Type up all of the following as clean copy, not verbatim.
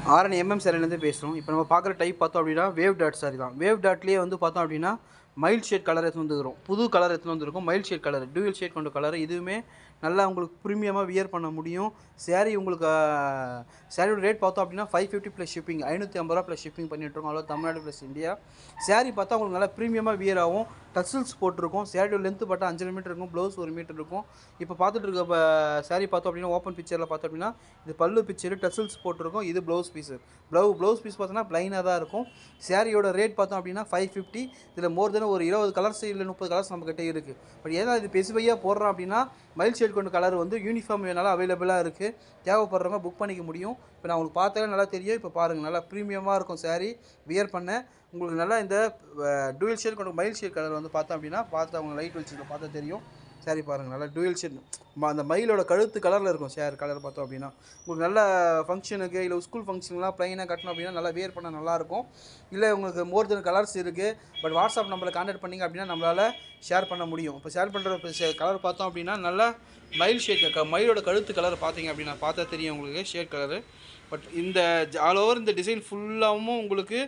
ஆரணி சாரிலேருந்து பேசுகிறோம். இப்போ நம்ம பார்க்குற டைப் பார்த்தோம் அப்படின்னா வேவ் டாட் சாரி தான். வேவ் டாட்லேயே வந்து பார்த்தோம் அப்படின்னா மைல்ட் ஷேட் கலர் எடுத்துன்னு வந்துருக்கும். புது கலர் எடுத்துன்னு வந்திருக்கும். Mild shade colour, dual shade கொண்ட கலர். இதுவுமே நல்லா உங்களுக்கு ப்ரீமியமாக வியர் பண்ண முடியும். சாரீ உங்களுக்கு சாரியோட ரேட் பார்த்தோம் அப்படின்னா 550 ப்ளஸ் ஷிப்பிங், 550 ப்ளஸ் ஷிப்பிங் பண்ணிட்டுருக்கோம். அவ்வளோ தமிழ்நாடு ப்ளஸ் இந்தியா. சாரீ பார்த்தா உங்களுக்கு நல்லா ப்ரீமியமாக வியர் ஆகும். டசல்ஸ் போட்டிருக்கும். சாரியோட லென்த்து பார்த்தா 5 மீட்டர் இருக்கும். ப்ளவுஸ் 1 மீட்டர் இருக்கும். இப்போ பார்த்துட்டு இருக்க சாரீ பார்த்தோம் அப்படின்னா ஓப்பன் பிக்சரில் பார்த்தோம் அப்படின்னா இது பல்லு பிக்சரு, டசல்ஸ் போட்டிருக்கும். இது ப்ளவுஸ் பீஸு. ப்ளவுஸ் பீஸ் பார்த்தோன்னா ப்ளைனாக தான் இருக்கும். சாரியோட ரேட் பார்த்தோம் அப்படின்னா 550. இதில் மோர் தென் ஒரு 20 கலர்ஸ் இல்லை 30 கலர்ஸ் நம்மக்கிட்ட இருக்குது. பட் ஏன்னா இது ஸ்பெசிஃபையாக போடுறோம் அப்படின்னா மைல் ஷேட் கொண்ட கலர் வந்து யூனிஃபார்ம் வேணாலும் அவைலபிளாக இருக்குது. தேவைப்படுறவங்க புக் பண்ணிக்க முடியும். இப்போ நான் உங்களுக்கு பார்த்தாலே நல்லா தெரியும். இப்போ பாருங்கள், நல்லா ப்ரீமியமாக இருக்கும் சாரீ வியர் பண்ண. உங்களுக்கு நல்லா இந்த டூயல் ஷேட் கொண்ட மைல் ஷேட் கலர் வந்து பார்த்தோம் அப்படின்னா அவங்க லைட் வெளிச்சத்தில் பார்த்தா தெரியும். சாரி பாருங்கள், நல்லா டூயல் ஷேட் அந்த மயிலோட கழுத்து கலரில் இருக்கும். கலர் பார்த்தோம் அப்படின்னா உங்களுக்கு நல்ல ஃபங்க்ஷனுக்கு இல்லை ஸ்கூல் ஃபங்க்ஷன்லாம் ப்ளைனாக கட்டணும் அப்படின்னா நல்லா வியர் பண்ண நல்லாயிருக்கும். இல்லை உங்களுக்கு மோர் தென் கலர்ஸ் இருக்குது, பட் வாட்ஸ்அப் நம்பரில் கான்டாக்ட் பண்ணிங்க அப்படின்னா நம்மளால் ஷேர் பண்ண முடியும். இப்போ ஷேர் பண்ணுற கலர் பார்த்தோம் அப்படின்னா நல்லா மயில் ஷேட், மயிலோட கழுத்து கலர் பார்த்தீங்க அப்படின்னா பார்த்தா தெரியும் உங்களுக்கு ஷேட் கலரு. பட் இந்த ஆல் ஓவர் இந்த டிசைன் ஃபுல்லாகவும் உங்களுக்கு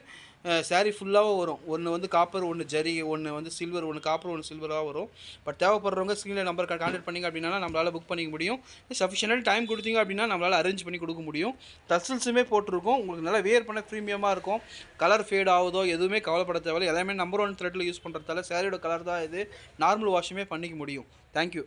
சாரீ ஃபுல்லாகவும் வரும். ஒன்று வந்து காப்பர், ஒன்று ஜரி, ஒன்று வந்து சில்வர், ஒன்று காப்பர், ஒன்று சில்வராக வரும். பட் தேவைப்படுறவங்க ஸ்க்ரீனில் நம்பர் கான்டாக்ட் பண்ணிங்க அப்படின்னா நம்மளால் புக் பண்ணிக்க முடியும். சஃபிஷியன்டாக டைம் கொடுத்தீங்க அப்படின்னா நம்மளால் அரேஞ்ச் பண்ணி கொடுக்க முடியும். டசல்ஸுமே போட்டிருக்கோம். உங்களுக்கு நல்லா வேர் பண்ண ப்ரீமியமாக இருக்கும். கலர் ஃபேட் ஆகுதோ எதுவுமே கவலைப்பட தேவையில்லை. எல்லாமே நம்பர் 1 த்ரெட்டில் யூஸ் பண்ணுறதால சாரியோட கலர் தான் இது. நார்மல் வாஷுமே பண்ணிக்க முடியும். தேங்க்யூ.